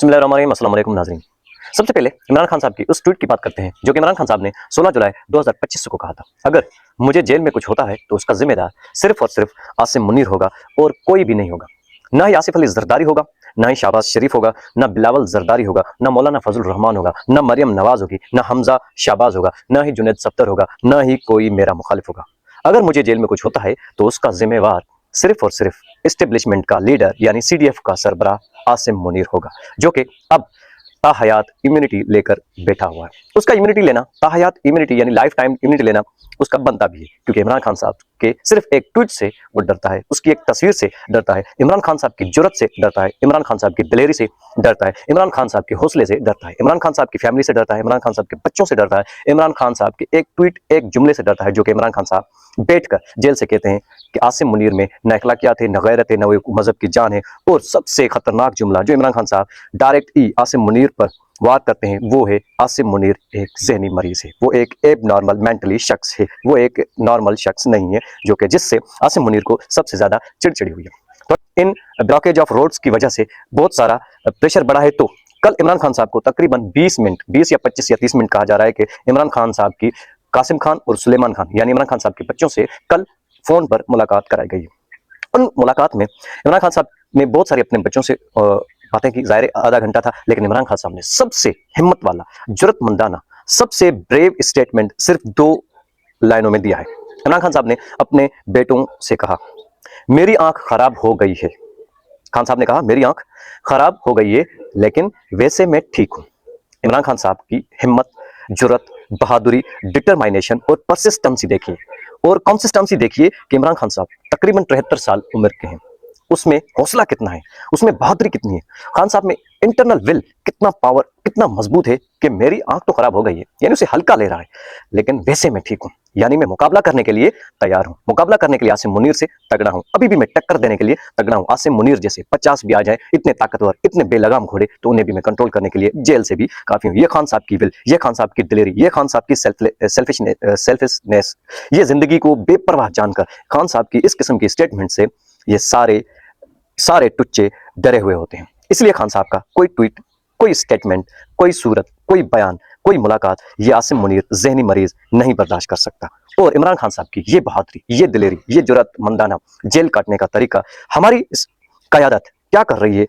बिस्मिल्लाहिर्रहमानिर्रहीम, अस्सलाम वालेकुम नाज़रीन। सबसे पहले इमरान खान साहब की उस ट्वीट की बात करते हैं जो कि इमरान खान साहब ने 16 जुलाई 2025 को कहा था, अगर मुझे जेल में कुछ होता है तो उसका जिम्मेदार सिर्फ और सिर्फ आसिम मुनीर होगा और कोई भी नहीं होगा। ना ही आसिफ अली जरदारी होगा, ना ही शहबाज शरीफ होगा, ना बिलावल जरदारी होगा, ना मौलाना फजल रहमान होगा, ना मरियम नवाज होगी, ना हमजा शाहबाज होगा, ना ही जुनैद सत्तर होगा, ना ही कोई मेरा मुखालिफ होगा। अगर मुझे जेल में कुछ होता है तो उसका जिम्मेवार सिर्फ और सिर्फ एस्टेब्लिशमेंट का लीडर यानी सीडीएफ का सरबराह आसिम मुनीर होगा, जो कि अब ताहयात इम्यूनिटी लेकर बैठा हुआ है। उसका इम्यूनिटी लेना, ताहयात इम्यूनिटी यानी लाइफ टाइम इम्यूनिटी लेना उसका बनता भी है, क्योंकि इमरान खान साहब के सिर्फ एक ट्वीट से वो डरता है, उसकी एक तस्वीर से डरता है, इमरान खान साहब की जुर्रत से डरता है, इमरान खान साहब की दिलेरी से डरता है, इमरान खान साहब के हौसले से डरता है, इमरान खान साहब की फैमिली से डरता है, इमरान खान साहब के बच्चों से डरता है, इमरान खान साहब के एक ट्वीट, एक जुमले से डरता है, जो कि इमरान खान साहब बैठकर जेल से कहते हैं कि आसिम मुनीर में न अखलाकियात है, न गैरत है, न वो मजहब की जान है। और सबसे खतरनाक जुमला जो इमरान खान साहब डायरेक्ट आसिम मुनीर पर वार करते हैं वो है, आसिम मुनीर एक जहनी मरीज है, वो एक एब नॉर्मल मेंटली शख्स है, वो एक नॉर्मल शख्स नहीं है, जो कि जिससे आसिम मुनीर को सबसे ज्यादा चिड़चिड़ी हुई है। तो इन ब्लॉकेज ऑफ रोड्स की वजह से बहुत सारा प्रेशर बढ़ा है। तो कल इमरान खान साहब को तकरीबन 20 मिनट, 20 या 25 या 30 मिनट कहा जा रहा है कि इमरान खान साहब की कासिम खान और सुलेमान खान यानी इमरान खान साहब के बच्चों से कल फोन पर मुलाकात कराई गई। उन मुलाकात में इमरान खान साहब ने बहुत सारे अपने बच्चों से बातें की, ज़ाहिर आधा घंटा था, लेकिन इमरान खान साहब ने सबसे हिम्मत वाला, जरूरतमंदाना, सबसे ब्रेव स्टेटमेंट सिर्फ 2 लाइनों में दिया है। इमरान खान साहब ने अपने बेटों से कहा, मेरी आंख खराब हो गई है। खान साहब ने कहा, मेरी आंख खराब हो गई है, लेकिन वैसे मैं ठीक हूं। इमरान खान साहब की हिम्मत, जुर्रत, बहादुरी, डिटरमाइनेशन और परसिस्टेंसी देखिए, और कंसिस्टेंसी देखिए कि इमरान खान साहब तकरीबन 73 साल उम्र के हैं, उसमें हौसला कितना है, उसमें बहादुरी कितनी है, खान साहब में इंटरनल विल कितना पावर, कितना मजबूत है कि मेरी आंख तो खराब हो गई है, यानी उसे हल्का ले रहा है, लेकिन वैसे मैं ठीक हूं, यानी मैं मुकाबला करने के लिए तैयार हूं, मुकाबला करने के लिए आसिम मुनीर से तगड़ा हूं, अभी भी मैं टक्कर देने के लिए तगड़ा हूं। आसिम मुनीर जैसे 50 भी आ जाए, इतने ताकतवर, इतने बेलगाम घोड़े, तो उन्हें भी मैं कंट्रोल करने के लिए जेल से भी काफी हूं। ये खान साहब की विल, ये खान साहब की दिलेरी, ये खान साहब की सेल्फिशनेस, ये जिंदगी को बेपरवाह जानकर खान साहब की इस किस्म की स्टेटमेंट से ये सारे टुच्चे डरे हुए होते हैं। इसलिए खान साहब का कोई ट्वीट, कोई स्टेटमेंट, कोई सूरत, कोई बयान, कोई मुलाकात ये आसिम मुनीर जहनी मरीज नहीं बर्दाश्त कर सकता। और इमरान खान साहब की ये बहादुरी, ये दिलेरी, ये जुर्रतमंदाना जेल काटने का तरीका, हमारी इस क़यादत क्या कर रही है,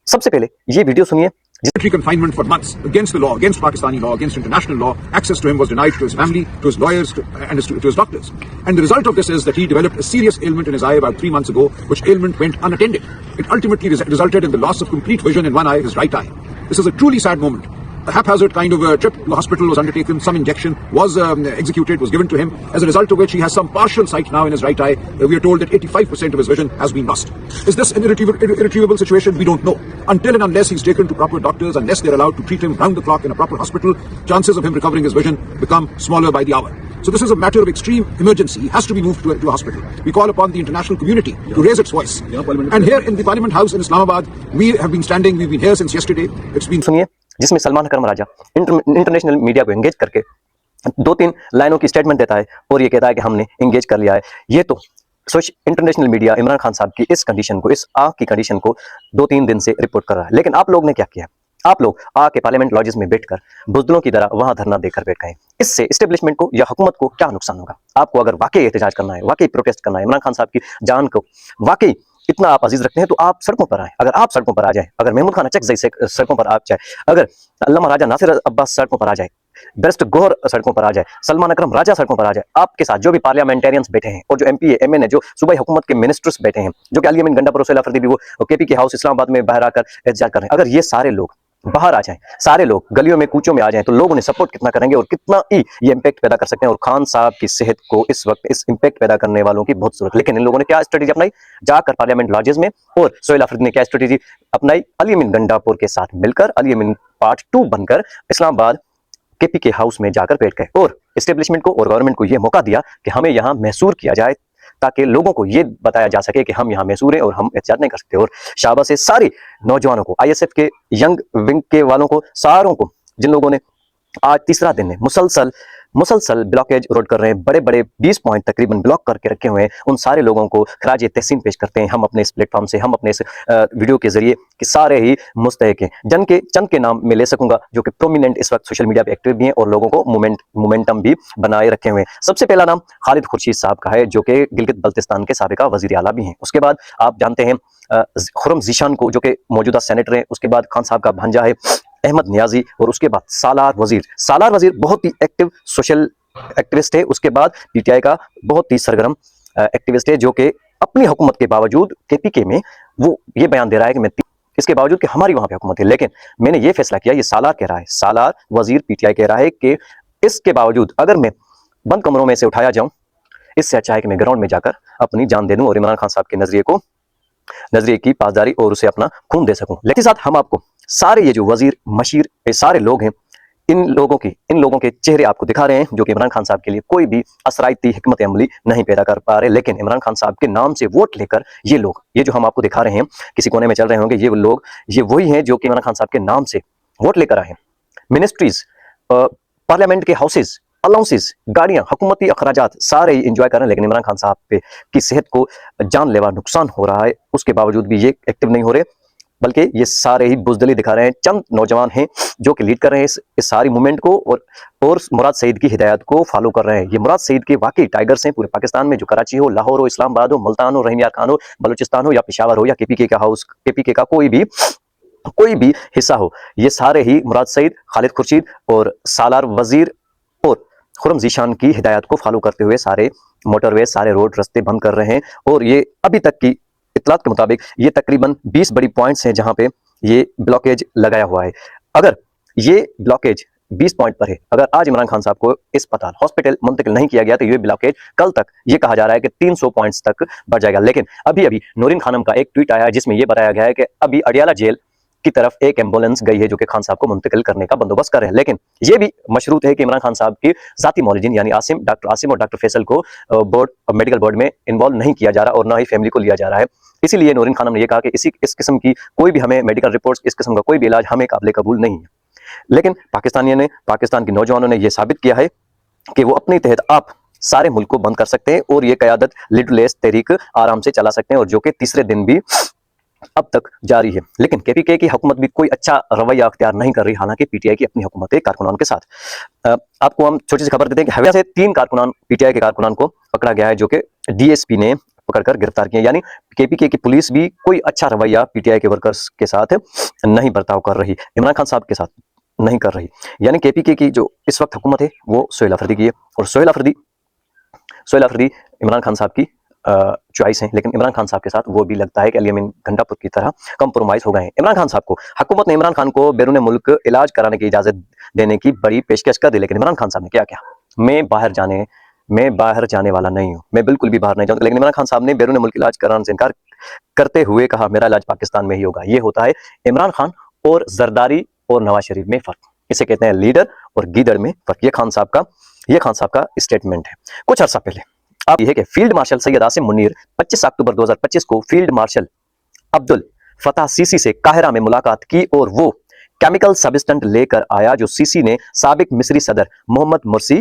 सबसे पहले ये वीडियो सुनिए। Military confinement for months against the law, against Pakistani law, against international law. Access to him was denied, to his family, to his lawyers, and to his doctors. And the result of this is that he developed a serious ailment in his eye about 3 months ago, which ailment went unattended. It ultimately resulted in the loss of complete vision in one eye, his right eye. This is a truly sad moment. A haphazard kind of a trip to the hospital was undertaken, some injection was executed, was given to him, as a result of which he has some partial sight now in his right eye. We are told that 85% of his vision has been lost. Is this an irretrievable situation? We don't know. Until and unless he's taken to proper doctors, unless they're allowed to treat him round the clock in a proper hospital, chances of him recovering his vision become smaller by the hour. So this is a matter of extreme emergency. He has to be moved to a hospital. We call upon the international community to raise its voice. And here in the Parliament House in Islamabad, we have been standing, we've been here since yesterday. It's been... सुनिए, जिसमें सलमान अकरम राजा international media को engage करके 2-3 लाइनों की statement देता है और ये कहता है कि हमने एंगेज कर लिया है। ये तो इंटरनेशनल मीडिया इमरान खान साहब की इस कंडीशन को, इस आंख की कंडीशन को 2-3 दिन से रिपोर्ट कर रहा है। लेकिन आप लोग ने क्या किया, आप लोग आके पार्लियामेंट लॉजेस में बैठकर बुजदिलों की तरह वहां धरना देकर बैठ गए। इससे एस्टेब्लिशमेंट को या हुकूमत को क्या नुकसान होगा? आपको अगर वाकई एहतजाज करना है, वाकई प्रोटेस्ट करना है, इमरान खान साहब की जान को वाकई इतना आप अजीज रखते हैं, तो आप सड़कों पर आए। अगर आप सड़कों पर आ जाए, अगर महमूद खान अचक जैसे सड़कों पर आ जाए, अगर अल्लामा राजा नासिर अब्बास सड़कों पर आ जाए, बैरिस्टर गौहर सड़कों पर आ जाए, सलमान अकरम राजा सड़कों पर आ जाए, आपके साथ जो भी पार्लियामेंटेरियंस बैठे हैं और जो एमपी एमएन है, जो सूबाई हुकूमत के मिनिस्टर्स बैठे हैं, जो कि अली अमीन गंडापुर और फरदी भी वो केपी के हाउस इस्लामाबाद में बाहर आकर एहतजाज कर रहे हैं, अगर ये सारे लोग बाहर आ जाएं, सारे लोग गलियों में कूचों में आ जाएं, तो लोग उन्हें सपोर्ट कितना करेंगे और कितना ही ये इंपैक्ट पैदा कर सकते हैं। और खान साहब की सेहत को इस वक्त इस इंपैक्ट पैदा करने वालों की बहुत जरूरत है। लेकिन इन लोगों ने क्या स्ट्रेटेजी अपनाई, जाकर पार्लियामेंट लॉजेस में, और सोहेल अफरीदी ने क्या स्ट्रेटेजी अपनाई, अली अमीन गंडापुर के साथ मिलकर अली अमीन पार्ट 2 बनकर इस्लामाबाद केपी के हाउस में जाकर बैठ गए और एस्टेब्लिशमेंट को और गवर्नमेंट को यह मौका दिया कि हमें यहाँ महसूर किया जाए, ताकि लोगों को ये बताया जा सके कि हम यहाँ मैसूर हैं और हम एहतियात नहीं कर सकते। और शाहबाज से सारे नौजवानों को, आईएसएफ के यंग विंग के वालों को, सारों को, जिन लोगों ने आज तीसरा दिन है मुसलसल मुसलसल ब्लॉकेज रोड कर रहे हैं, बड़े बड़े 20 पॉइंट तकरीबन ब्लॉक करके रखे हुए हैं। उन सारे लोगों को खराज तहसीन पेश करते हैं हम अपने इस प्लेटफॉर्म से, हम अपने इस वीडियो के जरिए कि सारे ही मुस्तहक हैं। चंद के नाम मैं ले सकूंगा जो कि प्रोमिनेंट इस वक्त सोशल मीडिया पे एक्टिव भी हैं और लोगों को मोमेंटम भी बनाए रखे हुए हैं। सबसे पहला नाम खालिद खुर्शीद साहब का है जो कि गिलगित बल्तिस्तान के साबिका वजीर आला भी हैं। उसके बाद आप जानते हैं खुर्रम ज़ीशान को जो कि मौजूदा सेनेटर हैं। उसके बाद खान साहब का भांजा है अहमद नियाजी और उसके बाद सालार वजीर बहुत ही एक्टिव सोशल एक्टिविस्ट है। उसके बाद पीटीआई का बहुत ही सरगर्म एक्टिविस्ट है जो कि अपनी हुकूमत के बावजूद केपीके में वो ये बयान दे रहा है कि मैं इसके बावजूद कि हमारी वहां पे हुकूमत है, लेकिन मैंने ये फैसला किया, ये सालार कह रहा है, सालार वजीर पीटीआई कह रहा है कि इसके बावजूद अगर मैं बंद कमरों में से उठाया जाऊं, इससे अच्छा है कि मैं ग्राउंड में जाकर अपनी जान दे दूं और इमरान खान साहब के नजरिए की पासदारी और उसे अपना खून दे सकूं। लेकिन साथ हम आपको सारे ये जो वजीर मशीर ये सारे लोग हैं, इन लोगों के चेहरे आपको दिखा रहे हैं जो कि इमरान खान साहब के लिए कोई भी असराइती हिकमत अमली नहीं पैदा कर पा रहे। लेकिन इमरान खान साहब के नाम से वोट लेकर ये लोग, ये जो हम आपको दिखा रहे हैं, किसी कोने में चल रहे होंगे, ये लोग ये वही हैं जो कि इमरान खान साहब के नाम से वोट लेकर आए हैं। मिनिस्ट्रीज, पार्लियामेंट के हाउसेज, अलाउंसेस, गाड़ियां, हुकूमती अखराजात सारे ही इंजॉय कर रहे हैं। लेकिन इमरान खान साहब पे की सेहत को जानलेवा नुकसान हो रहा है, उसके बावजूद भी ये एक्टिव नहीं हो रहे, बल्कि ये सारे ही बुजदली दिखा रहे हैं। चंद नौजवान हैं जो कि लीड कर रहे हैं इस सारी मूवमेंट को और मुराद सईद की हिदायत को फॉलो कर रहे हैं। ये मुराद सईद के वाकई टाइगर्स हैं पूरे पाकिस्तान में, जो कराची हो, लाहौर हो, इस्लामाबाद हो, मुल्तान हो, रहीम यार खान हो, बलूचिस्तान हो या पेशावर हो या केपीके का कोई भी हिस्सा हो, ये सारे ही मुराद सईद, खालिद खुर्शीद और सालार वजीर और खुर्रम ज़ीशान की हिदायत को फॉलो करते हुए सारे मोटरवे, सारे रोड रास्ते बंद कर रहे हैं। और ये अभी तक की इतलात के मुताबिक ये तकरीबन 20 बड़ी पॉइंट्स हैं जहां पे ये ब्लॉकेज लगाया हुआ है। अगर ये ब्लॉकेज 20 पॉइंट पर है, अगर आज इमरान खान साहब को अस्पताल हॉस्पिटल मुंतकिल नहीं किया गया तो ये ब्लॉकेज कल तक ये कहा जा रहा है कि 300 पॉइंट्स तक बढ़ जाएगा। लेकिन अभी नूरीन खानम का एक ट्वीट आया है जिसमें यह बताया गया है कि अभी अडियाला जेल की तरफ एक एम्बुलेंस गई है जो कि खान साहब को मुंतकिल करने का बंदोबस्त कर रहे हैं। लेकिन यह भी मशरूत है कि इमरान खान साहब की जाती मौलिजिन यानी डॉक्टर आसिम और डॉक्टर फैसल को मेडिकल बोर्ड में इन्वॉल्व नहीं किया जा रहा और ना ही फैमिली को लिया जा रहा है। इसीलिए नूरीन खानम ने यह कहा कि इस किस्म की कोई भी हमें मेडिकल रिपोर्ट्स, इस किस्म का कोई भी इलाज हमें काबिल कबूल नहीं है। लेकिन पाकिस्तान के नौजवानों ने यह साबित किया है कि वो अपने तहत आप सारे मुल्क को बंद कर सकते हैं और ये क़यादत लिडलेस तहरीक आराम से चला सकते हैं, और जो कि तीसरे दिन भी अब तक जारी है। लेकिन केपीके की हुकूमत भी कोई अच्छा रवैया अख्तियार नहीं कर रही, हालांकि पीटीआई की अपनी हुकूमत है कारकुनान के साथ। आपको हम छोटी सी खबर देते हैं कि हविया से 3 कारकुनान, पीटीआई के कारकुनान को पकड़ा गया है जो कि डीएसपी ने पकड़कर गिरफ्तार किए। यानी केपीके की पुलिस भी कोई अच्छा रवैया पीटीआई के वर्कर्स के साथ नहीं बर्ताव कर रही, इमरान खान साहब के साथ नहीं कर रही। यानी केपीके की जो इस वक्त हुकूमत है वो सोहेल अफरीदी की है, और सोहेल अफरीदी इमरान खान साहब की चॉइस है। लेकिन इमरान खान साहब के साथ वो भी लगता है कि अली अमीन घंटापुर की तरह कंप्रोमाइज हो गए हैं। इमरान खान साहब को हुकूमत ने इमरान खान को बैरून मुल्क इलाज कराने की इजाजत देने की बड़ी पेशकश कर दी, लेकिन इमरान खान साहब ने क्या किया, मैं बाहर जाने वाला नहीं हूं, मैं बिल्कुल भी बाहर नहीं जाऊंगा। लेकिन इमरान खान साहब ने बैरून मुल्क इलाज कराने से इनकार करते हुए कहा मेरा इलाज पाकिस्तान में ही होगा। ये होता है इमरान खान और जरदारी और नवाज शरीफ में फर्क, इसे कहते हैं लीडर और गीदड़ में फर्क। ये खान साहब का स्टेटमेंट है। कुछ अर्सा पहले अब यह है कि फील्ड मार्शल सैयद आसिम मुनीर 25 अक्टूबर 2025 को field marshal Abdul Fattah CC से काहिरा में मुलाकात की और वो केमिकल सब्सटेंस लेकर आया जो सीसी ने साबिक मिस्री सदर मोहम्मद मुर्सी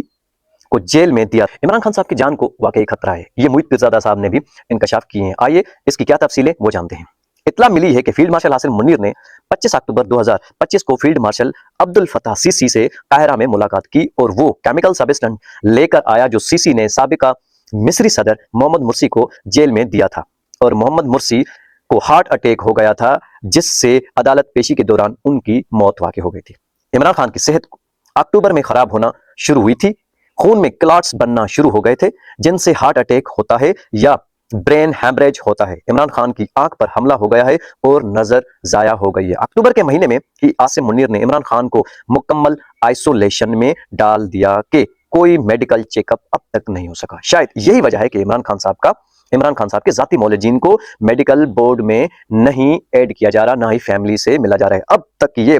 को जेल में दिया। इमरान खान साहब की जान को वाकई खतरा है, ये मुईद पीरजादा साहब ने भी इंकशाफ किए हैं। आइए इसकी क्या तफसीलें वो जानते हैं। इतला मिली है कि फील्ड मार्शल आसिम मुनीर ने 25 अक्टूबर 2025 को field marshal Abdul Fattah CC से काहिरा में मुलाकात की और वो केमिकल सब्सटेंस लेकर आया जो सीसी ने साबिका मिस्री सदर मोहम्मद मुर्सी को जेल में दिया था, और मोहम्मद मुर्सी को हार्ट अटैक हो गया था जिससे अदालत पेशी के दौरान उनकी मौत वाक़ई हो गई थी। इमरान खान की सेहत अक्टूबर में खराब होना शुरू हुई थी, खून में क्लॉट्स बनना शुरू हो गए थे जिनसे हार्ट अटैक होता है या ब्रेन हैमरेज होता है। इमरान खान की आंख पर हमला हो गया है और नजर जाया हो गई है। अक्टूबर के महीने में ही आसिम मुनीर ने इमरान खान को मुकम्मल आइसोलेशन में डाल दिया कि कोई मेडिकल चेकअप अब तक नहीं हो सका। शायद यही वजह है कि इमरान खान साहब के जाती मौलिजीन को मेडिकल बोर्ड में नहीं ऐड किया जा रहा, ना ही फैमिली से मिला जा रहा है। अब तक ये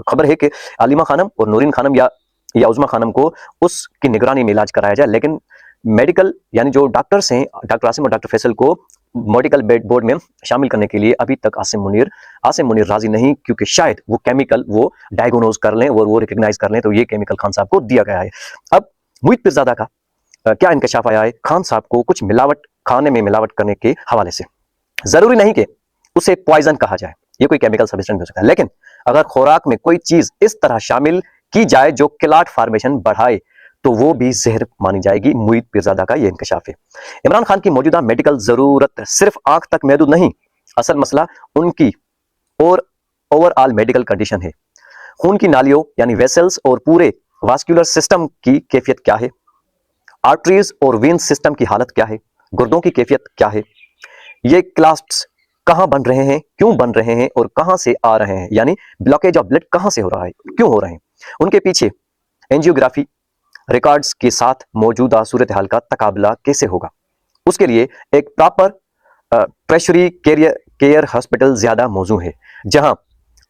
खबर है कि आलिमा खानम और नूरीन खानम या उज़मा खानम को उसकी निगरानी में इलाज कराया जाए, लेकिन मेडिकल यानी जो डॉक्टर्स हैं, डॉक्टर आसिम और डॉक्टर फैसल को मेडिकल बोर्ड में शामिल करने के लिए अभी तक आसिम मुनीर राजी नहीं, क्योंकि शायद वो केमिकल वो डायग्नोज कर लें और वो रिकग्नाइज कर लें तो ये केमिकल खान साहब को दिया गया है। अब मुईद पीरजादा का क्या इंकशाफ आया है खान साहब को कुछ मिलावट खाने में मिलावट करने के हवाले से। जरूरी नहीं कि उसे पॉइजन कहा जाए, ये कोई केमिकल सब्सटेंस हो सकता है, लेकिन अगर खुराक में कोई चीज इस तरह शामिल की जाए जो क्लाट फॉर्मेशन बढ़ाए तो वो भी जहर मानी जाएगी। मुईद पीरजादा का ये इंकशाफ है। इमरान खान की मौजूदा मेडिकल जरूरत सिर्फ आंख तक महदूद नहीं, असल मसला उनकी और ओवरऑल मेडिकल कंडीशन है। खून की नालियों यानी वेसल्स और पूरे वास्कुलर सिस्टम की कैफियत क्या है, आर्टरीज और वेन सिस्टम की हालत क्या है, गुर्दों की कैफियत क्या है, ये क्लास्ट्स कहां बन रहे हैं, क्यों बन रहे हैं और कहां से आ रहे हैं, यानी ब्लॉकेज ऑफ ब्लड कहां से हो रहा है, क्यों हो रहे हैं, उनके पीछे एंजियोग्राफी रिकॉर्ड्स के साथ मौजूदा सूरत हाल का तकाबला कैसे होगा। उसके लिए एक प्रॉपर ट्रेशरी केयर हॉस्पिटल ज्यादा मौजू है, जहां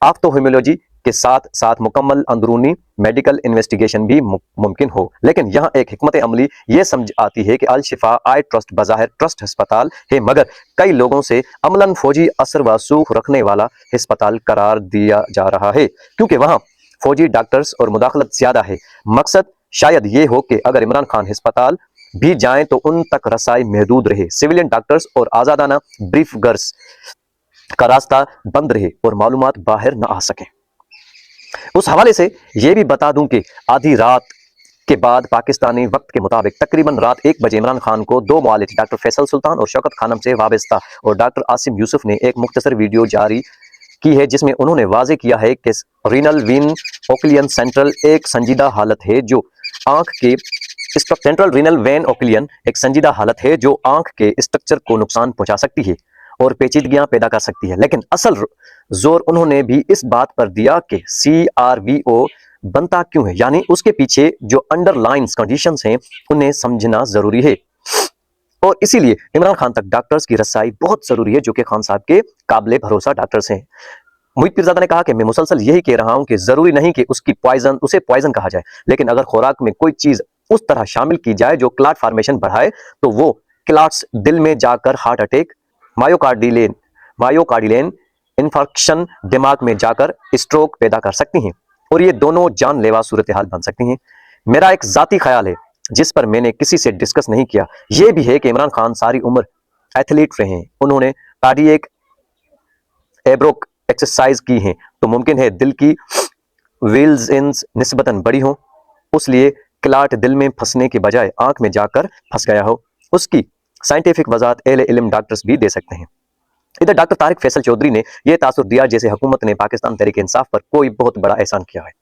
ऑप्थोहेमोलॉजी के साथ साथ मुकम्मल अंदरूनी मेडिकल इन्वेस्टिगेशन भी मुमकिन हो। लेकिन यहाँ एक हिकमत अमली ये समझ आती है कि अल शिफा आई ट्रस्ट बज़ाहिर ट्रस्ट अस्पताल है, मगर कई लोगों से अमलन फौजी असर व सूख रखने वाला अस्पताल करार दिया जा रहा है, क्योंकि वहाँ फौजी डॉक्टर्स और मुदाखलत ज्यादा है। मकसद शायद ये हो कि अगर इमरान खान अस्पताल भी जाएं तो उन तक रसाई महदूद रहे, सिविलियन डॉक्टर्स और आजादाना ब्रीफगर्स का रास्ता बंद रहे और मालूमात बाहर न आ सके। उस हवाले से यह भी बता दूं कि आधी रात के बाद पाकिस्तानी वक्त के मुताबिक तकरीबन रात 1 बजे इमरान खान को दो मुआलिज डॉक्टर फैसल सुल्तान और शौकत खानम से वाबस्ता और डॉक्टर आसिम यूसुफ ने एक मुख्तसर वीडियो जारी की है, जिसमें उन्होंने वाजे किया है कि रीनल वेन ओक्लियन सेंट्रल एक संजीदा हालत है जो आंख के सेंट्रल रीनल वेन ओक्लियन एक संजीदा हालत है जो आंख के स्ट्रक्चर को नुकसान पहुंचा सकती है और पेचीदगियां पैदा कर सकती है। लेकिन असल जोर उन्होंने भी इस बात पर दिया कि CRVO बनता क्यों है, यानी उसके पीछे जो अंडरलाइन कंडीशंस हैं उन्हें समझना जरूरी है और इसीलिए इमरान खान तक डॉक्टर्स की रसाई बहुत जरूरी है, जो कि खान साहब के काबिल भरोसा डॉक्टर्स हैं। मुईद पीरजादा ने कहा कि मैं मुसलसल यही कह रहा हूं कि जरूरी नहीं कि उसे पॉइजन कहा जाए, लेकिन अगर खुराक में कोई चीज उस तरह शामिल की जाए जो क्लाट फॉर्मेशन बढ़ाए तो वो क्लाट्स दिल में जाकर हार्ट अटैक, मायोकार्डियन इन्फेक्शन, दिमाग में जाकर स्ट्रोक पैदा कर सकती हैं और ये दोनों जानलेवा सूरत हाल बन सकती हैं। मेरा एक जाती ख्याल है जिस पर मैंने किसी से डिस्कस नहीं किया, यह भी है कि इमरान खान सारी उम्र एथलीट रहे हैं, उन्होंने कार्डियक एब्रोक एक्सरसाइज की हैं, तो मुमकिन है दिल की व्हील्स निस्बतन बड़ी हो, उसलिए क्लाट दिल में फंसने के बजाय आंख में जाकर फंस गया हो। उसकी साइंटिफिक वजाहत अहले इल्म डॉक्टर्स भी दे सकते हैं। इधर डॉक्टर तारिक फैसल चौधरी ने यह तासुर दिया जैसे हुकूमत ने पाकिस्तान तहरीक इंसाफ पर कोई बहुत बड़ा एहसान किया है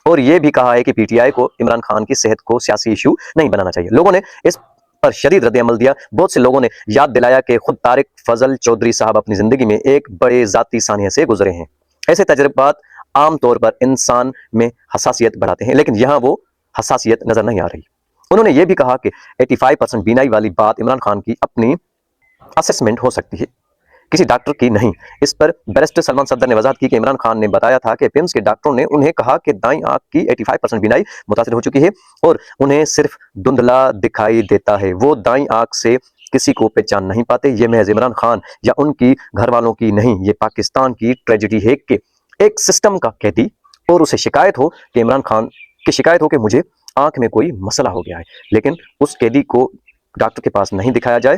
और यह भी कहा है कि PTI को इमरान खान की सेहत को सियासी इशू नहीं बनाना चाहिए। लोगों ने इस पर शदीद रद्द-ए-अमल दिया। बहुत से लोगों ने याद दिलाया कि खुद तारिक फजल चौधरी साहब अपनी जिंदगी में एक बड़े जाती सानिया से गुजरे हैं। ऐसे तजर्बात आमतौर पर इंसान में हसासियत बढ़ाते हैं, लेकिन यहाँ वो हसासियत नजर नहीं आ रही। उन्होंने ये भी कहा कि 85% बीनाई वाली बात इमरान खान की अपनी असेसमेंट हो सकती है, किसी डॉक्टर की नहीं। इस पर बैरिस्टर सलमान सफदर ने वजाहत की कि इमरान खान ने बताया था कि पिम्स के डॉक्टरों ने उन्हें कहा कि दाईं आंख की 85% बीनाई मुतासर हो चुकी है और उन्हें सिर्फ धुंधला दिखाई देता है, वो दाईं आंख से किसी को पहचान नहीं पाते। ये महज इमरान खान या उनकी घर वालों की नहीं, ये पाकिस्तान की ट्रेजेडी है कि एक सिस्टम का कैदी और उसे शिकायत हो कि इमरान खान की शिकायत हो कि मुझे आंख में कोई मसला हो गया है, लेकिन उस कैदी को डॉक्टर के पास नहीं दिखाया जाए।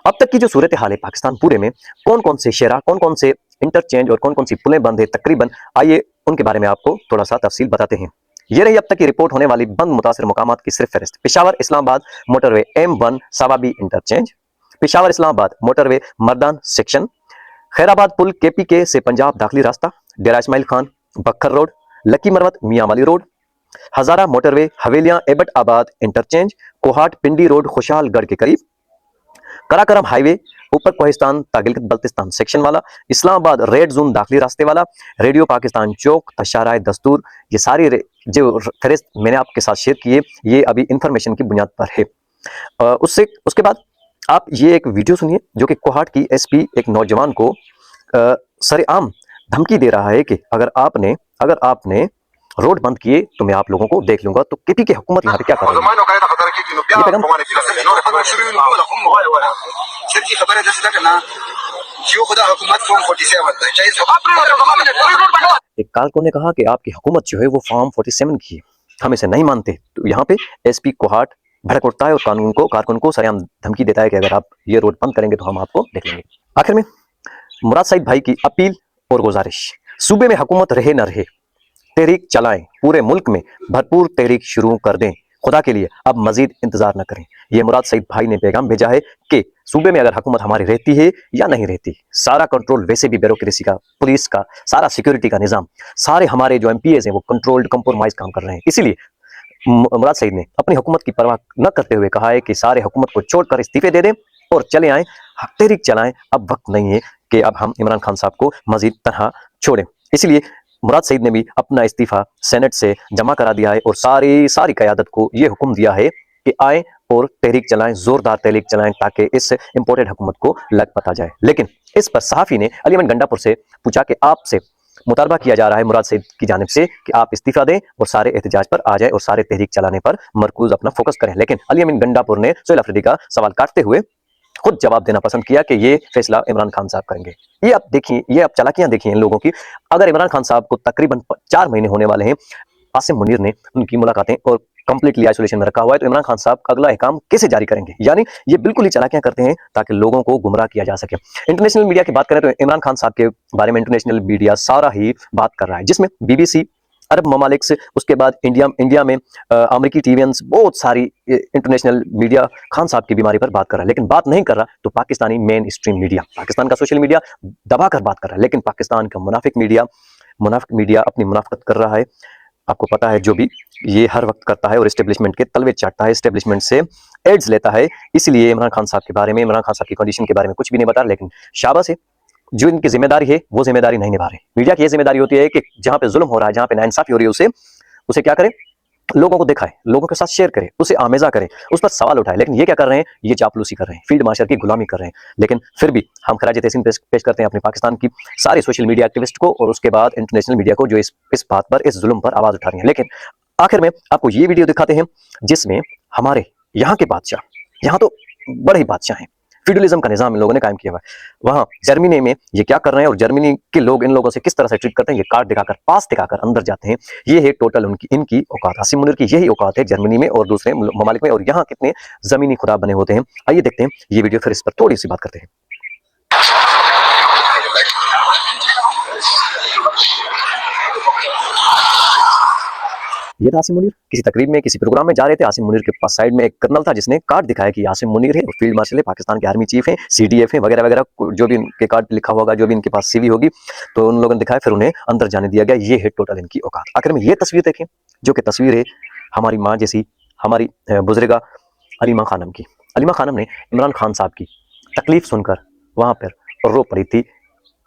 अब तक की जो सूरत हाल है पाकिस्तान पूरे में, कौन कौन से शेरा, कौन कौन से इंटरचेंज और कौन कौन सी पुलें बंद है तकरीबन, आइए उनके बारे में आपको थोड़ा सा तफसील बताते हैं। ये रही अब तक की रिपोर्ट होने वाली बंद मुतासर मुकामात की सिर्फ फहरिस्त। Peshawar Islamabad motorway M1 Swabi interchange, Peshawar Islamabad motorway Mardan section, Khairabad पुल KPK से पंजाब दाखिली रास्ता, Dera Ismail Khan Bhakkar road, Lakki Marwat Mianwali road, Hazara motorway Havelian Abbottabad interchange, Kohat Pindi road Khushalgarh के करीब, कराकरम हाईवे ऊपर कोहिस्तान तागिलकत बल्तिस्तान सेक्शन वाला, इस्लामाबाद रेड जोन दाखिली रास्ते वाला, रेडियो पाकिस्तान चौक तशाराय दस्तूर। ये सारी जो फहरिस्त मैंने आपके साथ शेयर किए ये अभी इंफॉर्मेशन की बुनियाद पर है। उसके बाद आप ये एक वीडियो सुनिए जो कि कोहाट की SP एक नौजवान को सरेआम धमकी दे रहा है कि अगर आपने रोड बंद किए तो मैं आप लोगों को देख लूंगा। तो KPK हुकूमत यहाँ पे क्या कर रही है? एक कारकुन ने कहा कि आपकी हुकूमत जो है वो फॉर्म 47 की है। हम इसे नहीं मानते तो यहाँ पे एसपी कोहाट भड़क उठता है और कारकुन को सरेआम धमकी देता है कि अगर आप ये रोड बंद करेंगे तो हम आपको देख लेंगे। आखिर में मुराद सईद भाई की अपील और गुजारिश, सूबे में हुकूमत रहे न रहे, तहरीक चलाएं, पूरे मुल्क में भरपूर तहरीक शुरू कर दें, खुदा के लिए अब मजीद इंतजार न करें। यह मुराद सईद भाई ने पैगाम भेजा है कि सूबे में अगर हुकूमत हमारी रहती है या नहीं रहती, सारा कंट्रोल वैसे भी ब्यूरोक्रेसी का, पुलिस का, सारा सिक्योरिटी का निजाम, सारे हमारे जो एमपीएस हैं वो कंट्रोल्ड कंप्रोमाइज काम कर रहे हैं। इसीलिए मुराद सईद ने अपनी हुकूमत की परवाह न करते हुए कहा है कि सारे हुकूमत को छोड़कर इस्तीफे दे दें और चले आएं, तहरीक चलाएं। अब वक्त नहीं है कि अब हम इमरान खान साहब को मजीद तनहा छोड़ें। इसलिए मुराद सईद ने भी अपना इस्तीफा सेनेट से जमा करा दिया है और सारी क़यादत को यह हुक्म दिया है कि आए और तहरीक चलाएं, जोरदार तहरीक चलाएं ताकि इस इंपोर्टेड हुकूमत को लग पता जाए। लेकिन इस पर सहाफ़ी ने अली अमन गंडापुर से पूछा कि आपसे मुतालबा किया जा रहा है मुराद सईद की जानिब से कि आप इस्तीफा दें और सारे एहतजाज पर आ जाए और सारे तहरीक चलाने पर मरकूज अपना फोकस करें। लेकिन अली अमीन गंडापुर ने सोहेल अफरीदी का सवाल काटते हुए खुद जवाब देना पसंद किया कि ये फैसला इमरान खान साहब करेंगे। ये अब देखिए, ये अब चालाकियां देखिए इन लोगों की। अगर इमरान खान साहब को तकरीबन 4 महीने होने वाले हैं, आसिम मुनीर ने उनकी मुलाकातें और कंप्लीटली आइसोलेशन में रखा हुआ है, तो इमरान खान साहब अगला अहकाम कैसे जारी करेंगे? यानी ये बिल्कुल ही चालाकियां करते हैं ताकि लोगों को गुमराह किया जा सके। इंटरनेशनल मीडिया की बात करें तो इमरान खान साहब के बारे में इंटरनेशनल मीडिया सारा ही बात कर रहा है, जिसमें बीबीसी, अरब ममालिक से, उसके बाद इंडिया में अमेरिकी टीवीएंस, बहुत सारी इंटरनेशनल मीडिया खान साहब की बीमारी पर बात कर रहा है। लेकिन बात नहीं कर रहा तो Pakistani main stream media, Pakistan का सोशल मीडिया दबाकर बात कर रहा है। लेकिन पाकिस्तान का मुनाफिक मीडिया अपनी मुनाफिकत कर रहा है। आपको पता है जो भी ये हर वक्त करता है और एस्टेब्लिशमेंट के तलवे चाटता है, एस्टेब्लिशमेंट से एड्स लेता है। इसलिए इमरान खान साहब के बारे में, इमरान खान साहब की कंडीशन के बारे में कुछ भी नहीं बता रहा। लेकिन शाबाश है, जो इनकी जिम्मेदारी है वो जिम्मेदारी नहीं निभा रहे। मीडिया की ये जिम्मेदारी होती है कि जहां पे जुल्म हो रहा है, जहां पे नाइंसाफी हो रही है, उसे क्या करें, लोगों को दिखाए, लोगों के साथ शेयर करे, उसे आमेजा करे, उस पर सवाल उठाए। लेकिन ये क्या कर रहे हैं, ये चापलूसी कर रहे हैं, फील्ड मार्शल की गुलामी कर रहे हैं। लेकिन फिर भी हम खराज तहसीन पेश करते हैं अपने पाकिस्तान की सारे सोशल मीडिया एक्टिविस्ट को और उसके बाद इंटरनेशनल मीडिया को, जो इस बात पर, इस जुल्म पर आवाज उठा रही है। लेकिन आखिर में आपको ये वीडियो दिखाते हैं जिसमें हमारे यहाँ के बादशाह, यहाँ तो बड़े ही बादशाह हैं, फ्यूडलिज्म का निजाम इन लोगों ने कायम किया हुआ है। वहां जर्मनी में ये क्या कर रहे हैं और जर्मनी के लोग इन लोगों से किस तरह से ट्रीट करते हैं, ये कार्ड दिखाकर, पास दिखाकर अंदर जाते हैं। ये है टोटल इनकी औकात। आसिम मुनीर की यही औकात है जर्मनी में और दूसरे ममालिक में, और यहाँ कितने जमीनी खुदा बने होते हैं। आइए देखते हैं ये वीडियो, फिर इस पर थोड़ी सी बात करते हैं। ये था आसिम मुनीर, किसी तकरीब में, किसी प्रोग्राम में जा रहे थे। आसिम मुनीर के पास साइड में एक कर्नल था जिसने कार्ड दिखाया कि आसिम मुनीर है, फील्ड मार्शल है, पाकिस्तान के आर्मी चीफ हैं, सीडीएफ है, वगैरह वगैरह, जो भी इनके कार्ड लिखा होगा, जो भी इनके पास सीवी होगी, तो उन लोगों ने दिखाया, फिर उन्हें अंदर जाने दिया गया। ये है टोटल इनकी औकात। आखिर में ये तस्वीर देखें, जो कि तस्वीर है हमारी माँ जैसी, हमारी बुजुर्गा अलीमा खानम की। अलीमा खानम ने इमरान खान साहब की तकलीफ सुनकर वहाँ पर रो पड़ी थी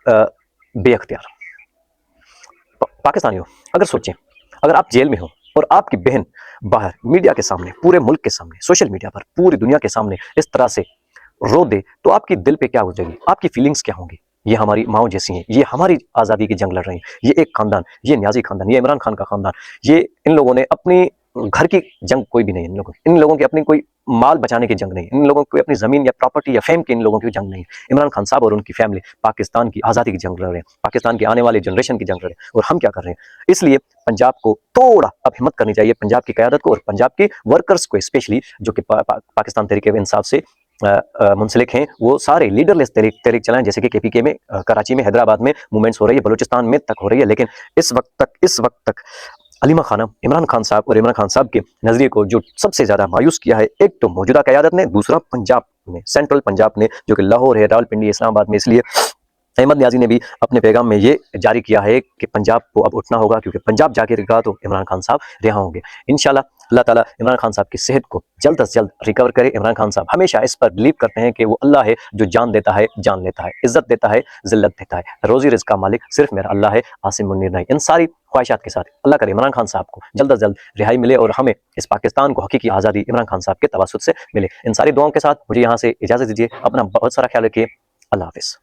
बेअख्तियार। पाकिस्तानियों, अगर सोचें, अगर आप जेल में हो और आपकी बहन बाहर मीडिया के सामने, पूरे मुल्क के सामने, सोशल मीडिया पर, पूरी दुनिया के सामने इस तरह से रो दे, तो आपकी दिल पे क्या गुजरेगी, आपकी फीलिंग्स क्या होंगी? ये हमारी माओ जैसी हैं, ये हमारी आज़ादी की जंग लड़ रही हैं। ये एक खानदान, ये न्याजी खानदान, ये इमरान खान का खानदान, ये इन लोगों ने अपनी घर की जंग कोई भी नहीं है। इन लोगों की अपनी कोई माल बचाने की जंग नहीं, इन लोगों की अपनी जमीन या प्रॉपर्टी या फेम की इन लोगों की जंग नहीं। इमरान खान साहब और उनकी फैमिली पाकिस्तान की आज़ादी की जंग लड़ रहे हैं, पाकिस्तान की आने वाली जनरेशन की जंग लड़ रहे हैं। और हम क्या कर रहे हैं? इसलिए पंजाब को थोड़ा अब हिम्मत करनी चाहिए, पंजाब की क़यादत को और पंजाब के वर्कर्स को स्पेशली, जो कि पाकिस्तान तहरीक इंसाफ से मुंसलिक हैं, वो सारे लीडरलेस तहरीक चलाएं। जैसे कि केपीके में, कराची में, हैदराबाद में मूवमेंट्स हो रही है, बलूचिस्तान में तक हो रही है। लेकिन इस वक्त तक अलीमा खानम, इमरान खान साहब और इमरान खान साहब के नज़रिए को जो सबसे ज़्यादा मायूस किया है, एक तो मौजूदा क़यादत ने, दूसरा पंजाब ने, सेंट्रल पंजाब ने, जो कि लाहौर है, रावलपिंडी, इस्लामाबाद में। इसलिए अहमद न्याजी ने भी अपने पैगाम में ये जारी किया है कि पंजाब को अब उठना होगा, क्योंकि पंजाब जाके रहेगा तो इमरान खान साहब रिहा होंगे इंशाल्लाह। अल्लाह ताला इमरान खान साहब की सेहत को जल्द से जल्द रिकवर करे। इमरान खान साहब हमेशा इस पर बिलीव करते हैं कि वो अल्लाह है जो जान देता है, जान लेता है, इज्जत देता है, जिल्लत देता है, रोजी रिज़्क़ का मालिक सिर्फ मेरा अल्लाह है, आसिम मुनीर नहीं। इन सारी ख्वाहिशात के साथ अल्लाह करे इमरान खान साहब को जल्द से जल्द रिहाई मिले और हमें इस पाकिस्तान को हकीकी आज़ादी इमरान खान साहब के तवस्सुत से मिले। इन सारी दुआओं के साथ मुझे यहाँ से इजाज़त दीजिए। अपना बहुत सारा ख्याल रखिए। अल्लाह हाफ़िज़।